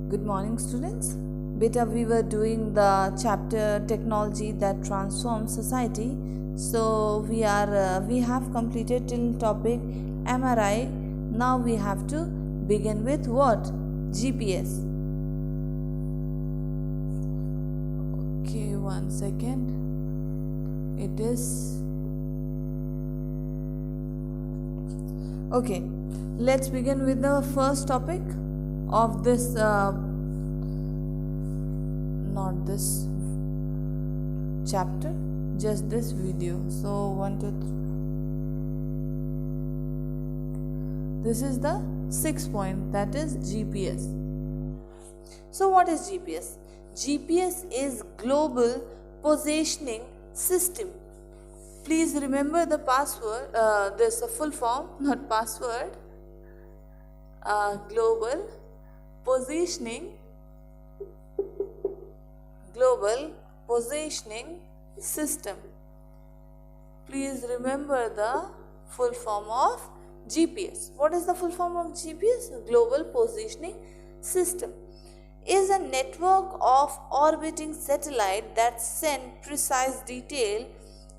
Good morning, students. Beta, we were doing the chapter technology that transforms society. So we have completed till topic MRI. Now we have to begin with what? GPS. Okay, 1 second. It is okay. Let's begin with the first topic of this not this chapter, just this video. So 1 2 3. This is the 6th point, that is GPS. So what is GPS? GPS is global positioning system. Please remember the password. There's a full form, not password. Global positioning system. Please remember the full form of GPS. What is the full form of GPS? Global positioning system is a network of orbiting satellite that send precise detail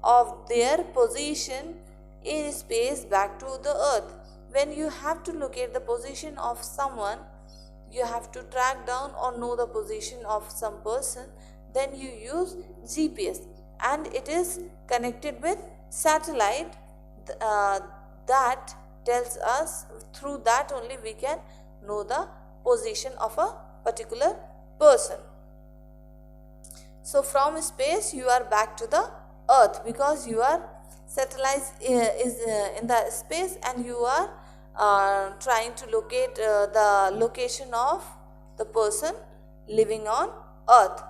of their position in space back to the earth. When you have to locate the position of someone, you have to track down or know the position of some person, then you use GPS, and it is connected with satellite that tells us, through that only we can know the position of a particular person. So from space you are back to the earth, because your satellite is in the space and you are trying to locate the location of the person living on earth.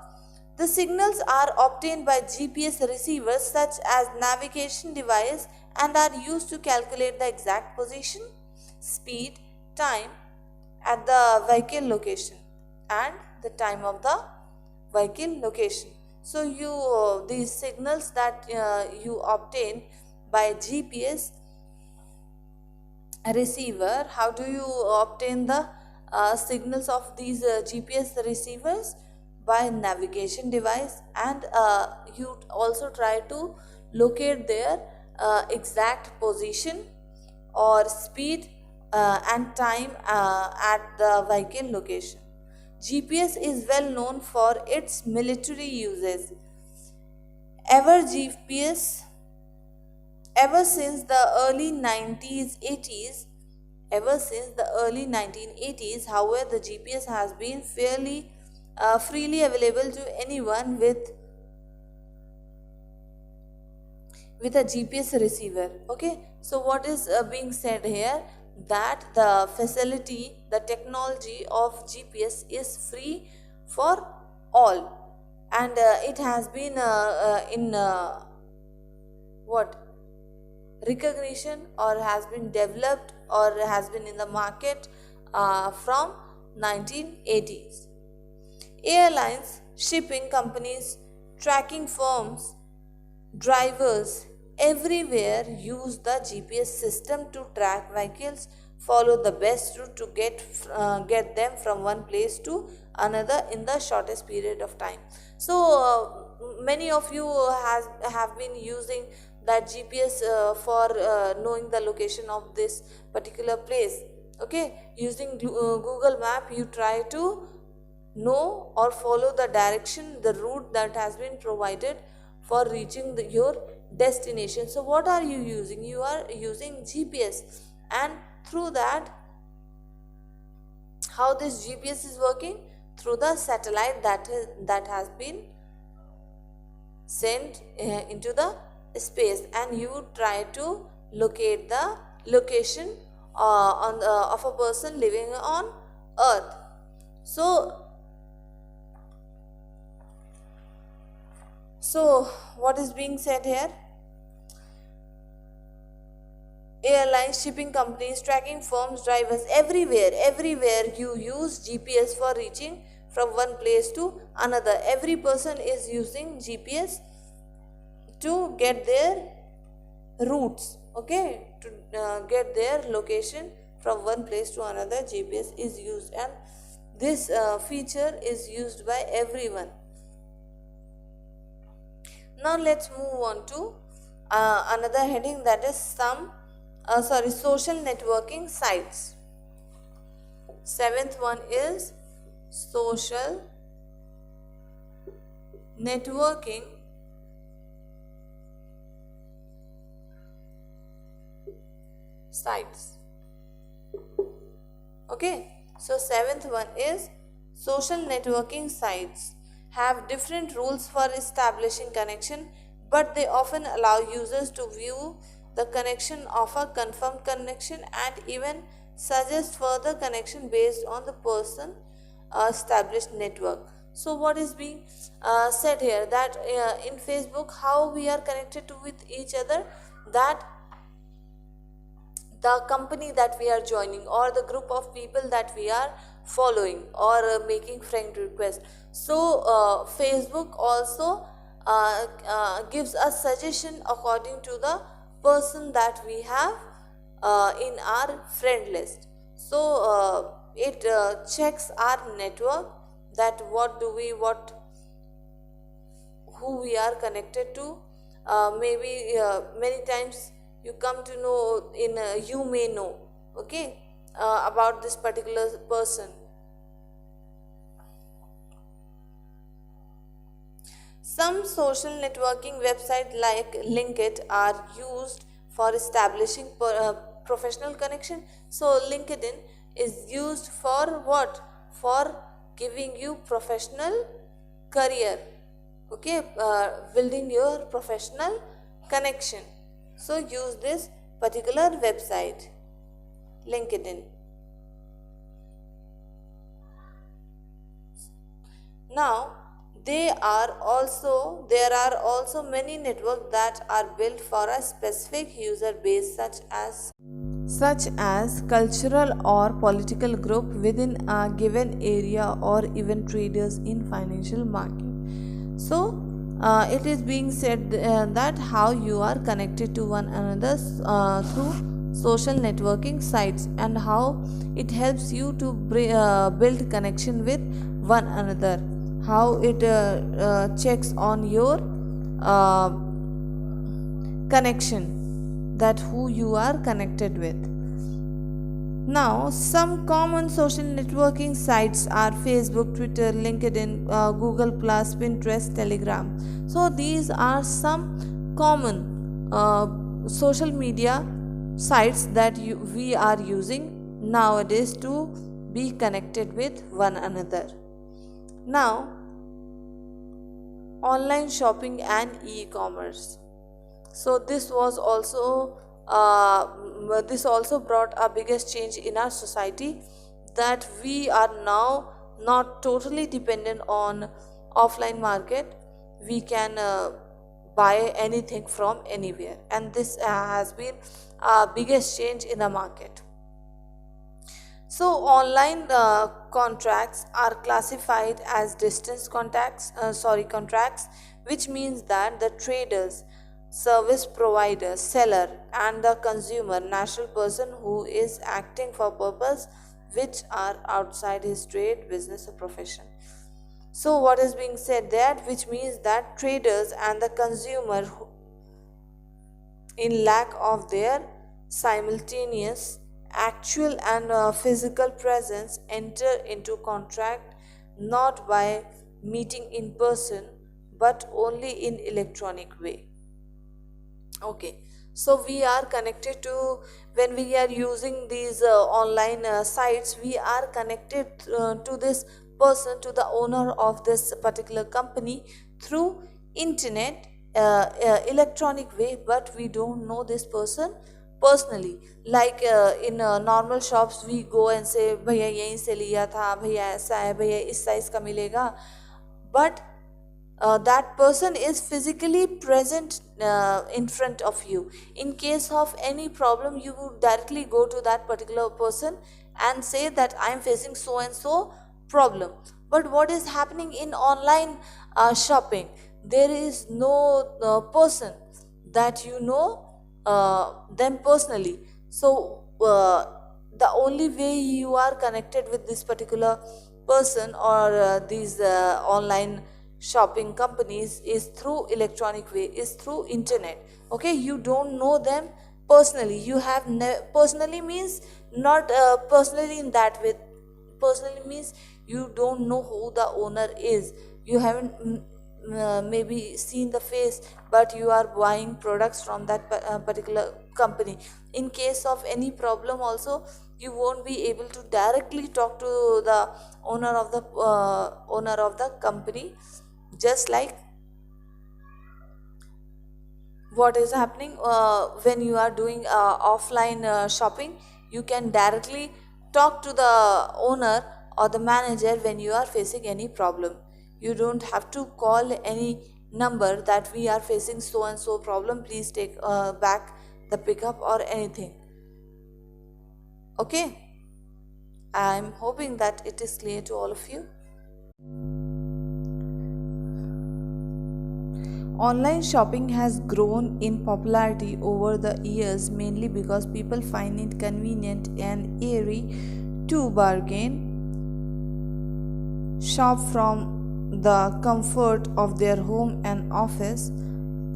The signals are obtained by GPS receivers such as navigation device and are used to calculate the exact position, speed, time at the vehicle location and the time of the vehicle location. So these signals that you obtain by GPS receiver, how do you obtain the signals of these GPS receivers? By navigation device, and you also try to locate their exact position or speed and time at the vehicle location. GPS is well known for its military uses. Ever since the early 1980s, however, the GPS has been freely available to anyone with a GPS receiver. Okay, so what is being said here, that the technology of GPS is free for all, and it has been in recognition, or has been developed, or has been in the market from 1980s. Airlines, shipping companies, tracking firms, drivers everywhere use the GPS system to track vehicles, follow the best route to get them from one place to another in the shortest period of time. So many of you have been using that GPS for knowing the location of this particular place. Okay, using Google Map, you try to know or follow the direction, the route that has been provided for reaching your destination. So what are you using? You are using GPS, and through that, how this GPS is working? Through the satellite that has been sent into the space, and you try to locate the location of a person living on earth. So what is being said here? Airlines, shipping companies, tracking firms, drivers, everywhere you use GPS for reaching from one place to another. Every person is using GPS to get their routes, okay, to get their location from one place to another. GPS is used, and this feature is used by everyone. Now let's move on to another heading, that is social networking sites. Seventh one is social networking sites. Okay, so seventh one is social networking sites have different rules for establishing connection, but they often allow users to view the connection of a confirmed connection and even suggest further connection based on the person established network. So what is being said here, that in Facebook how we are connected to with each other, that the company that we are joining or the group of people that we are following or making friend request. So Facebook also gives us suggestion according to the person that we have in our friend list. So it checks our network, that who we are connected to. Maybe many times you come to know in you may know, okay, about this particular person. Some social networking websites like LinkedIn are used for establishing professional connection. So LinkedIn is used for what? For giving you professional career, okay, building your professional connection. So use this particular website, LinkedIn. Now there are also many networks that are built for a specific user base, such as cultural or political group within a given area, or even traders in financial market. So it is being said that how you are connected to one another through social networking sites, and how it helps you to build connection with one another, how it checks on your uh, connection, that who you are connected with. Now, some common social networking sites are Facebook, Twitter, LinkedIn, Google Plus, Pinterest, Telegram. So these are some common social media sites that we are using nowadays to be connected with one another. Now, online shopping and e-commerce. So this also brought a biggest change in our society, that we are now not totally dependent on offline market. We can buy anything from anywhere, and this has been a biggest change in the market. So online contracts are classified as distance contracts, which means that the traders, service provider, seller, and the consumer, natural person who is acting for purpose which are outside his trade, business, or profession. So what is being said there, which means that traders and the consumer, in lack of their simultaneous actual and physical presence, enter into contract not by meeting in person but only in electronic way. Okay, so we are connected to, when we are using these online sites, we are connected to this person, to the owner of this particular company through internet, electronic way, but we don't know this person personally. Like in normal shops we go and say भैया यहीं से लिया था, भैया ऐसा है, भैया इस साइज का मिलेगा, but that person is physically present in front of you. In case of any problem, you would directly go to that particular person and say that I am facing so and so problem. But what is happening in online shopping, there is no person that you know them personally. So the only way you are connected with this particular person or these online shopping companies is through electronic way, is through internet. Okay, you don't know them personally. You have personally means not personally in that way. Personally means you don't know who the owner is. You haven't maybe seen the face, but you are buying products from that particular company. In case of any problem also, you won't be able to directly talk to the owner of the company. Just like what is happening when you are doing offline shopping, you can directly talk to the owner or the manager when you are facing any problem. You don't have to call any number that we are facing so and so problem, please take back the pickup or anything. Okay, I'm hoping that it is clear to all of you. Online shopping has grown in popularity over the years mainly because people find it convenient and airy to bargain, shop from the comfort of their home and office.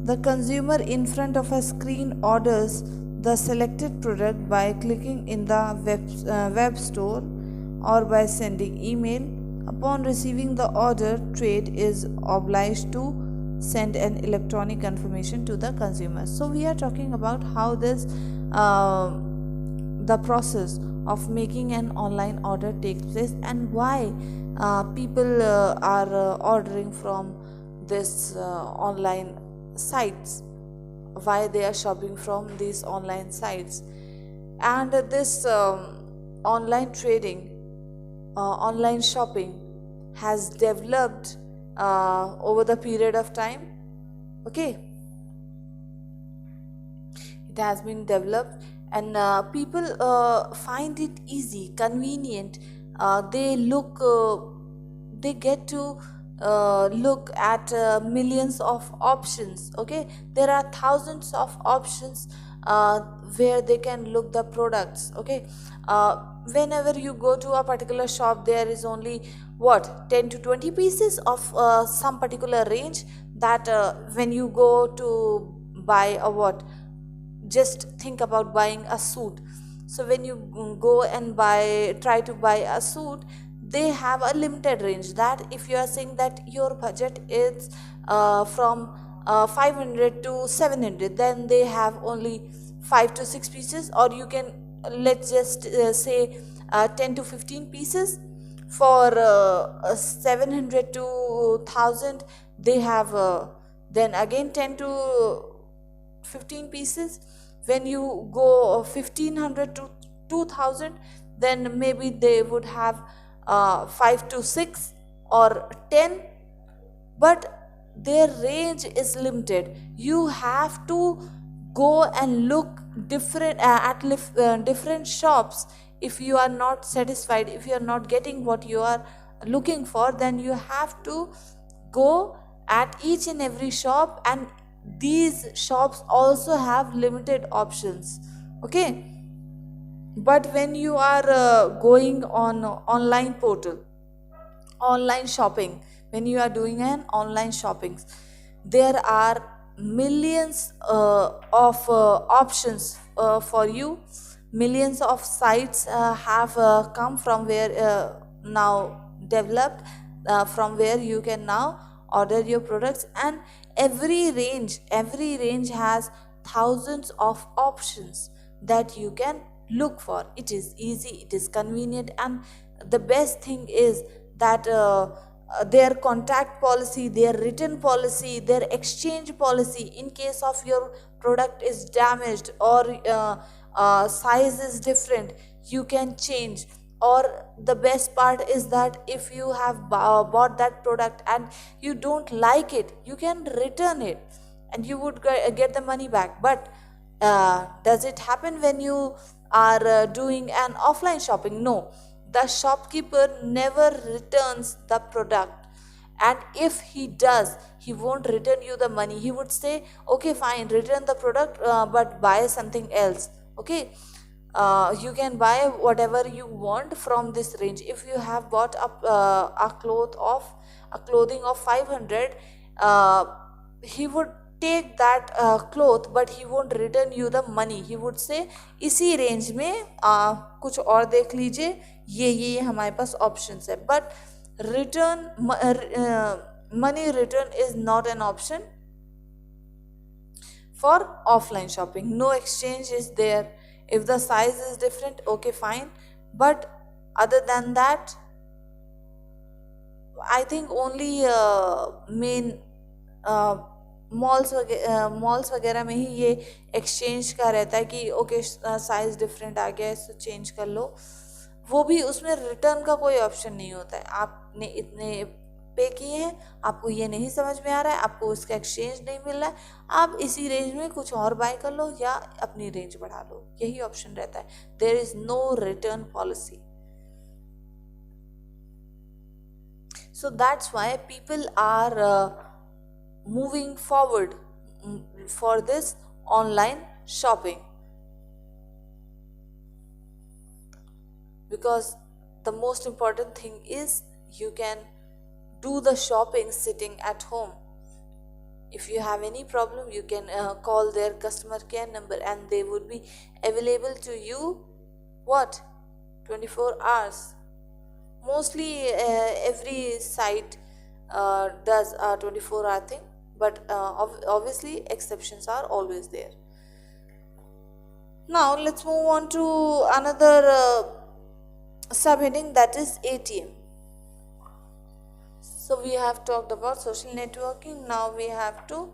The consumer in front of a screen orders the selected product by clicking in the web store or by sending email. Upon receiving the order, trade is obliged to send an electronic confirmation to the consumer. So we are talking about how this the process of making an online order takes place and why people are ordering from this online sites, why they are shopping from these online sites. And this online trading, online shopping has developed over the period of time. Okay, it has been developed and people find it easy, convenient. They get to look at millions of options. Okay, there are thousands of options where they can look the products. Okay, whenever you go to a particular shop, there is only what 10 to 20 pieces of some particular range that when you go to buy a what, just think about buying a suit. So when you go and try to buy a suit, they have a limited range, that if you are saying that your budget is from 500 to 700, then they have only 5 to 6 pieces, or you can let's just say 10 to 15 pieces. For 700 to 1000, they have then again 10 to 15 pieces. When you go 1500 to 2000, then maybe they would have 5 to 6 or 10, but their range is limited. You have to go and look different shops. If you are not satisfied, if you are not getting what you are looking for, then you have to go at each and every shop, and these shops also have limited options. Okay, but when you are going on online portal, online shopping, when you are doing an online shopping, there are millions of options for you. Millions of sites have come from where now developed from where you can now order your products, and every range has thousands of options that you can look for. It is easy, it is convenient, and the best thing is that their contact policy, their written policy, their exchange policy, in case of your product is damaged or size is different, you can change. Or the best part is that if you have bought that product and you don't like it, you can return it and you would get the money back. But does it happen when you are doing an offline shopping? No, the shopkeeper never returns the product, and if he does, he won't return you the money. He would say, okay fine, return the product, but buy something else. Okay, You can buy whatever you want from this range. If you have bought a clothing of 500, uh, he would take that cloth, but he won't return you the money. He would say इसी range में कुछ और देख लीजिए, ये हमारे पास options है. But return money return is not an option for offline shopping. No exchange is there. If the size is different, okay, fine, but other than that, I think only main malls वगैरह में ही ये exchange का रहता है कि okay size different आ गया है तो चेंज कर लो. वो भी उसमें रिटर्न का कोई ऑप्शन नहीं होता है. आपने इतने पे किए हैं, आपको ये नहीं समझ में आ रहा है, आपको उसका एक्सचेंज नहीं मिल रहा है, आप इसी रेंज में कुछ और बाय कर लो या अपनी रेंज बढ़ा लो, यही ऑप्शन रहता है. There is no return policy. So that's why people are moving forward for this online shopping, because the most important thing is you can do the shopping sitting at home. If you have any problem, you can call their customer care number and they would be available to you what 24 hours. Mostly every site does a 24-hour thing, but obviously exceptions are always there. Now let's move on to another subheading, that is ATM. So we have talked about social networking. Now we have to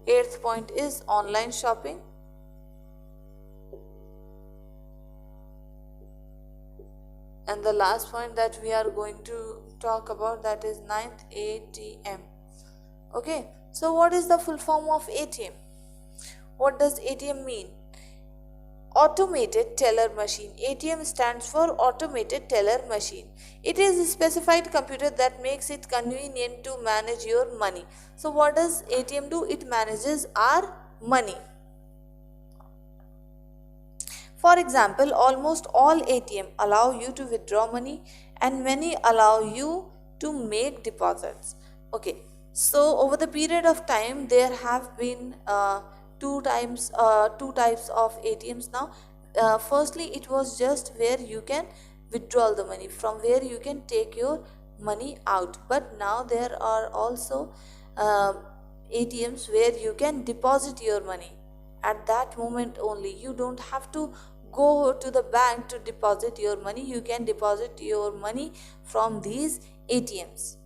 8th point is online shopping. And the last point that we are going to talk about, that is 9th, ATM. Okay, so what is the full form of ATM? What does ATM mean? Automated teller machine. ATM stands for automated teller machine. It is a specified computer that makes it convenient to manage your money. So what does ATM do? It manages our money. For example, almost all ATM allow you to withdraw money and many allow you to make deposits. Okay, so over the period of time there have been two types of ATMs now. Firstly, it was just where you can withdraw the money, from where you can take your money out, but now there are also ATMs where you can deposit your money at that moment only. You don't have to go to the bank to deposit your money. You can deposit your money from these ATMs.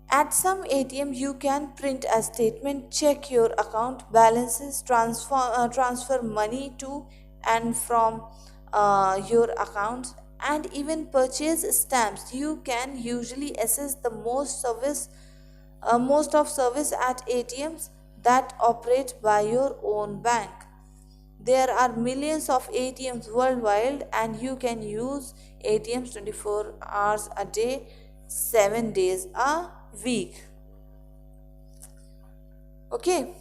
At some ATM you can print a statement, check your account balances, transfer money to and from your accounts, and even purchase stamps. You can usually access the most of service at ATMs that operate by your own bank. There are millions of ATMs worldwide and you can use ATMs 24 hours a day, 7 days a week. Okay.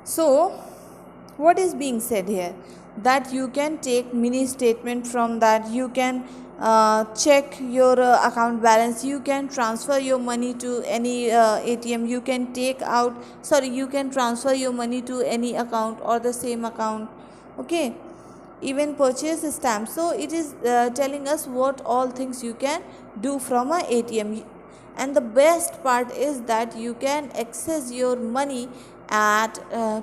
So, what is being said here? That you can take mini statement from that, you can check your account balance, you can transfer your money to any ATM, you can you can transfer your money to any account or the same account. Okay, even purchase stamps. So it is telling us what all things you can do from a ATM. And the best part is that you can access your money at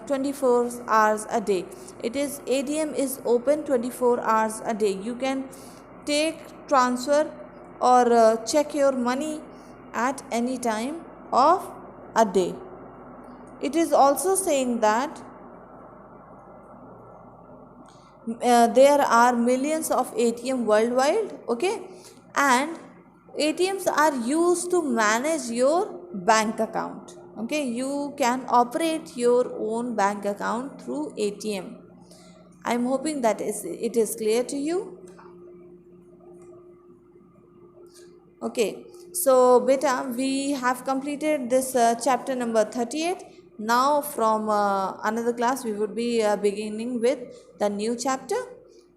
24 hours a day. It is ATM is open 24 hours a day. You can take, transfer or check your money at any time of a day. It is also saying that there are millions of ATM worldwide. Okay, and ATMs are used to manage your bank account. Okay, you can operate your own bank account through ATM. I'm hoping that it is clear to you. Okay, so beta, we have completed this chapter number 38. Now from another class we would be beginning with the new chapter.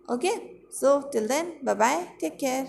Okay, so till then, bye bye, take care.